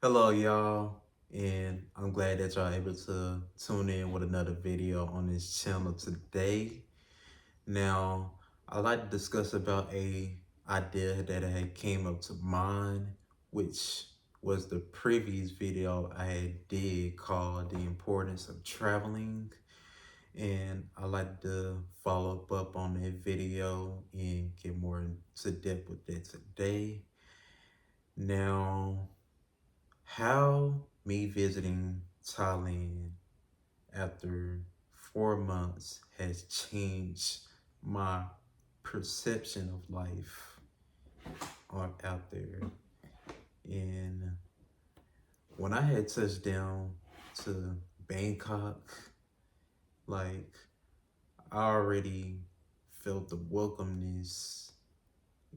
Hello, y'all, and I'm glad that y'all able to tune in with another video on this channel today. Now, I'd like to discuss about a idea that had came up to mind, which was the previous video I had did called The Importance of Traveling. And I'd like to follow up on that video and get more into depth with that today. Now, how me visiting Thailand after 4 months has changed my perception of life on out there. And when I had touched down to Bangkok, like I already felt the welcomeness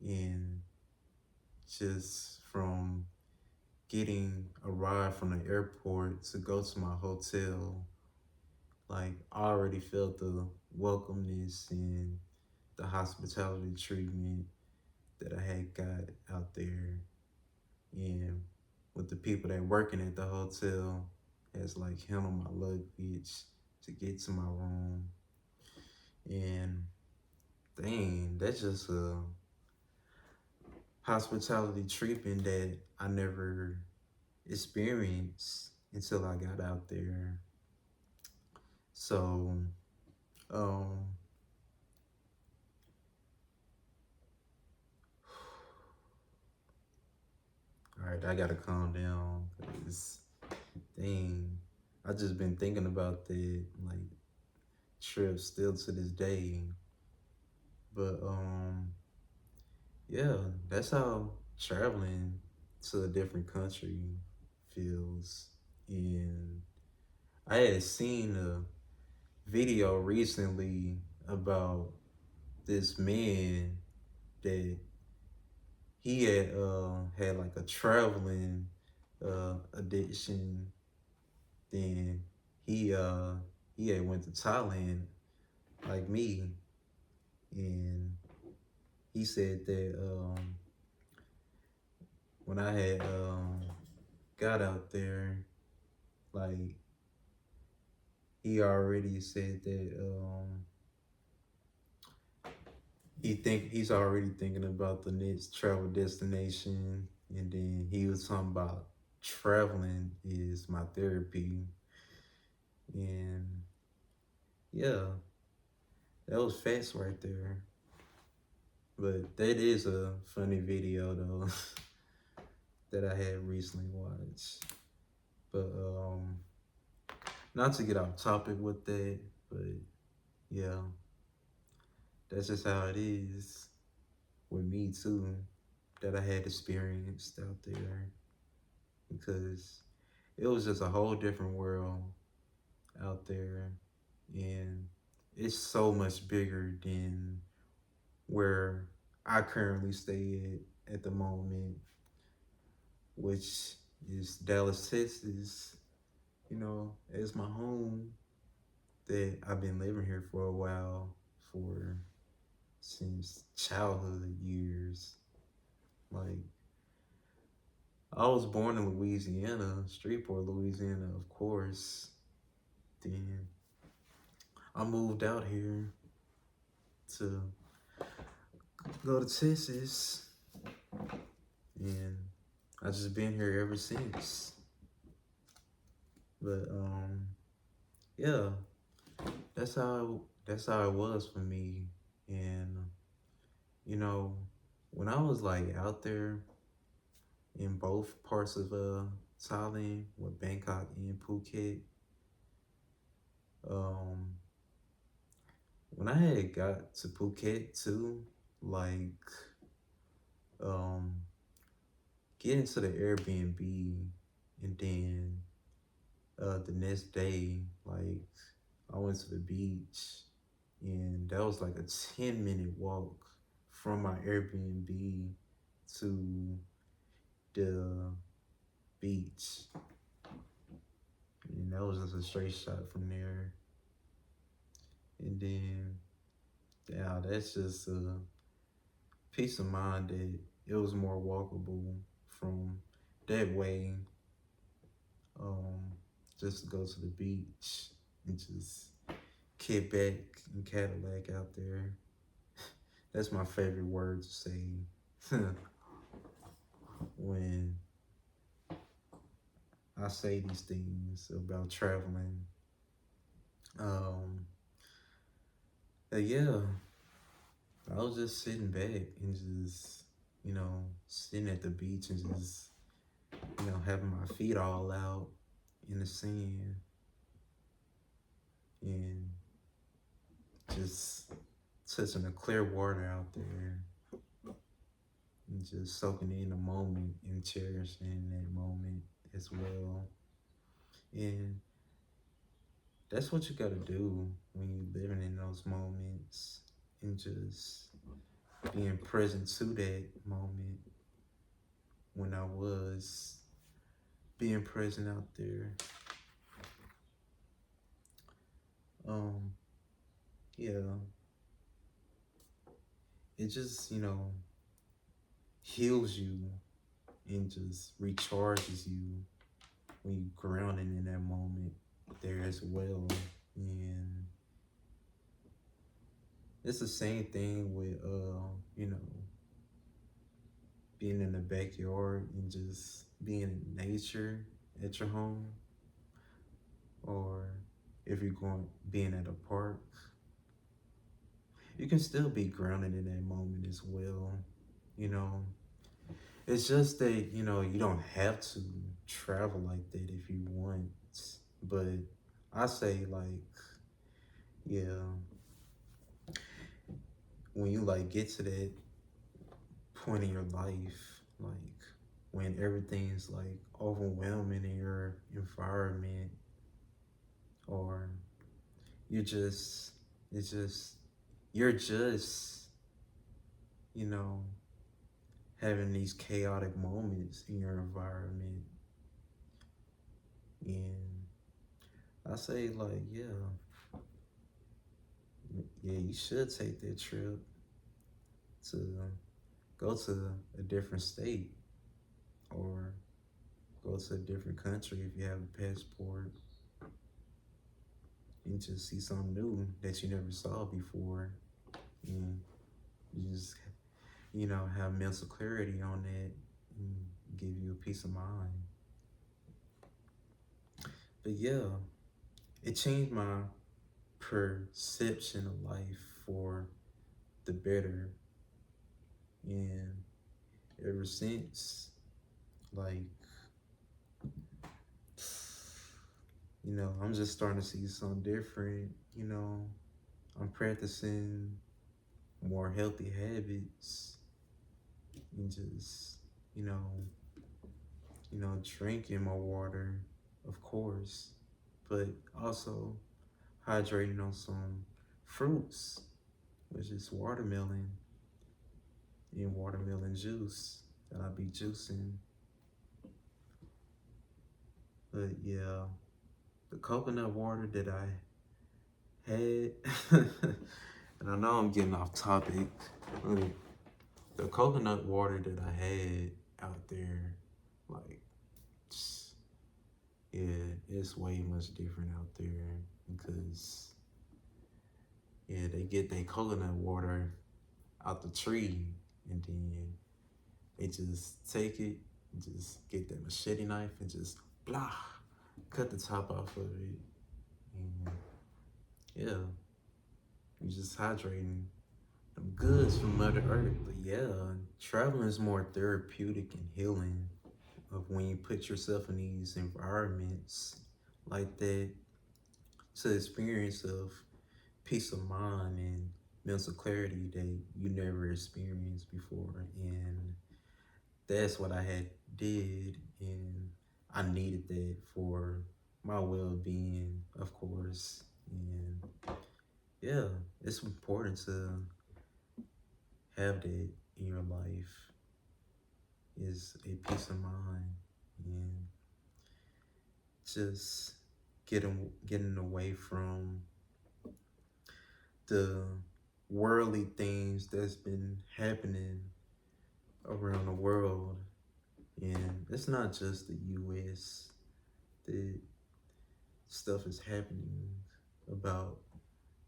in just from getting a ride from the airport to go to my hotel. Like I already felt the welcomeness and the hospitality treatment that I had got out there, and with the people that working at the hotel has like handled my luggage to get to my room. And dang, that's just a hospitality treatment that I never experienced until I got out there. So um all right, I gotta calm down because dang, I just been thinking about that like trip still to this day. But yeah, that's how traveling to a different country feels. And I had seen a video recently about this man that he had like a traveling addiction. Then he uh he had went to Thailand like me, and he said that when I had got out there, like he already said that he's already thinking about the next travel destination, and then he was talking about traveling is my therapy. And yeah, that was fast right there. But that is a funny video though that I had recently watched. But not to get off topic with that, but yeah, that's just how it is with me too, that I had experienced out there, because it was just a whole different world out there, and it's so much bigger than where I currently stay at the moment, which is Dallas, Texas. You know, it's my home that I've been living here for a while, for since childhood years. Like I was born in Louisiana, Streetport, Louisiana, of course. Then I moved out here to go to Texas, and I just been here ever since. But yeah, that's how it was for me. And you know, when I was like out there in both parts of Thailand, with Bangkok and Phuket, um, when I had got to Phuket too, like um, getting to the Airbnb, and then the next day, like I went to the beach, and that was like a 10-minute walk from my Airbnb to the beach, and that was just a straight shot from there. And then, yeah, that's just a peace of mind that it was more walkable from that way. um, just to go to the beach and just kick back and Cadillac out there. That's my favorite word to say when I say these things about traveling. Um, yeah, I was just sitting back and just, sitting at the beach and just, having my feet all out in the sand and just touching the clear water out there and just soaking in the moment and cherishing that moment as well. And that's what you gotta do when you're living in those moments and just being present to that moment when I was being present out there. Um, yeah, it just, heals you and just recharges you when you grounded in that moment there as well. And it's the same thing with being in the backyard and just being in nature at your home, or if you're going being at a park, you can still be grounded in that moment as well. You know, it's just that you don't have to travel like that if you want, but I say like yeah, when you like get to that point in your life, like when everything's like overwhelming in your environment, or you just, it's just, you're just, you know, having these chaotic moments in your environment. And I say, like, yeah, you should take that trip to go to a different state or go to a different country if you have a passport and just see something new that you never saw before. And you just, have mental clarity on that and give you a peace of mind. But yeah, it changed my perception of life for the better. And ever since, like, I'm just starting to see something different. I'm practicing more healthy habits and just, you know, drinking my water, of course, but also hydrating on some fruits, which is watermelon and watermelon juice that I be juicing. But yeah, the coconut water that I had, and I know I'm getting off topic, but the coconut water that I had out there, like, yeah, it's way much different out there because, yeah, they get their coconut water out the tree and then they just take it, and just get that machete knife and just blah, cut the top off of it. And yeah, you just hydrating them goods from Mother Earth. But yeah, traveling is more therapeutic and healing of when you put yourself in these environments like that to experience of peace of mind and mental clarity that you never experienced before. And that's what I had did, and I needed that for my well-being, of course. And yeah, it's important to have that in your life, is a peace of mind and just getting away from the worldly things that's been happening around the world. And it's not just the US, that stuff is happening about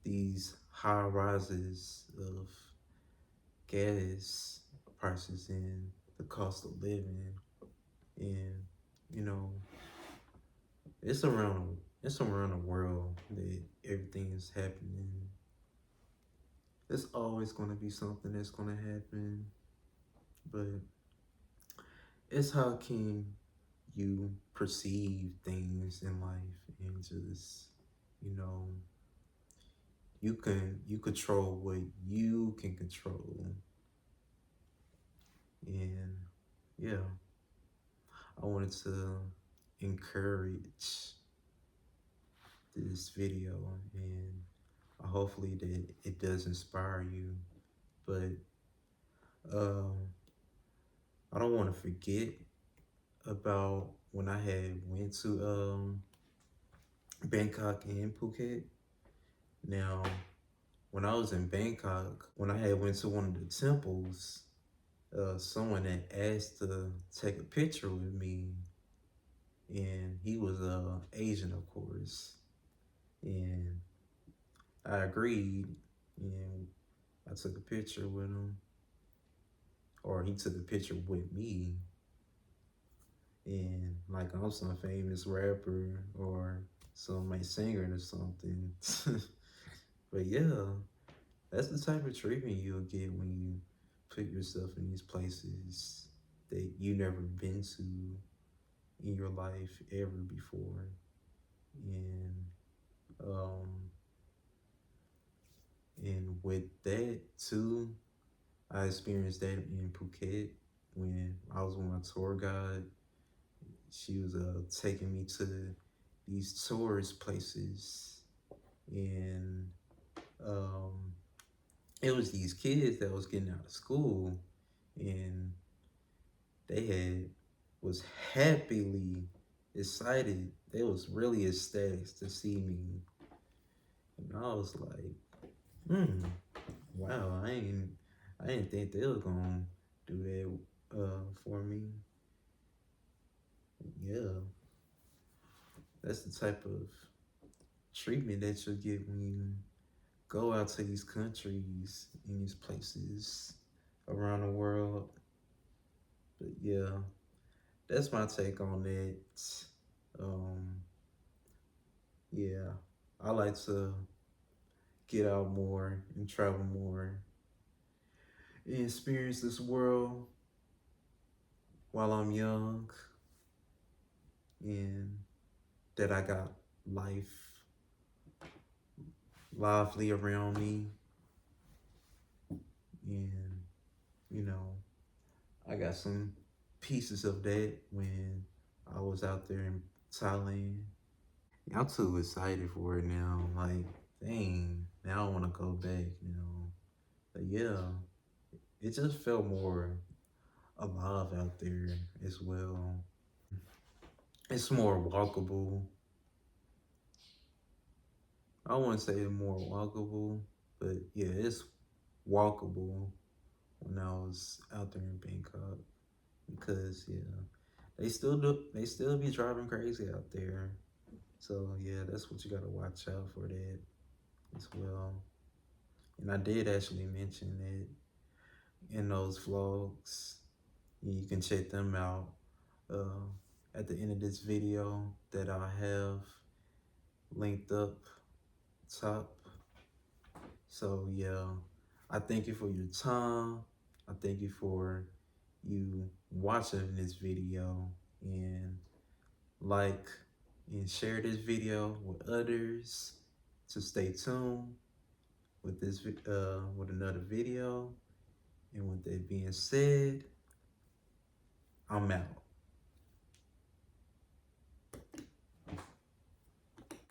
these high rises of gas prices and the cost of living, and you know it's around the world that everything is happening. There's always going to be something that's going to happen, but it's how can you perceive things in life and just you know you control what you can control. And yeah, I wanted to encourage this video, and hopefully that it does inspire you. But um, I don't want to forget about when I had went to Bangkok and Phuket. Now, when I was in Bangkok, when I had went to one of the temples, someone had asked to take a picture with me, and he was Asian, of course, and I agreed, and I took a picture with him, or he took a picture with me, and like I'm some famous rapper or some like singer or something. But yeah, that's the type of treatment you'll get when you put yourself in these places that you never been to in your life ever before. And um and with that too, I experienced that in Phuket when I was with my tour guide. She was taking me to these tourist places, and um, it was these kids that was getting out of school, and they had was happily excited. They was really ecstatic to see me, and I was like, hmm, wow, I didn't think they were gonna do that for me. Yeah, that's the type of treatment that you'll get when you go out to these countries and these places around the world. But yeah, that's my take on it. Um, yeah, I like to get out more and travel more and experience this world while I'm young, and that I got life lively around me, and you know I got some pieces of that when I was out there in Thailand. I'm too excited for it now. Like, dang, now I want to go back. But yeah, it just felt more alive out there as well. It's more walkable. I wouldn't say it's more walkable, but yeah, it's walkable when I was out there in Bangkok, because yeah, they still be driving crazy out there. So yeah, that's what you gotta watch out for that as well. And I did actually mention it in those vlogs. You can check them out uh, at the end of this video that I have linked up top. So yeah, I thank you for your time. I thank you for you watching this video, and like and share this video with others to stay tuned with with another video. And with that being said, I'm out.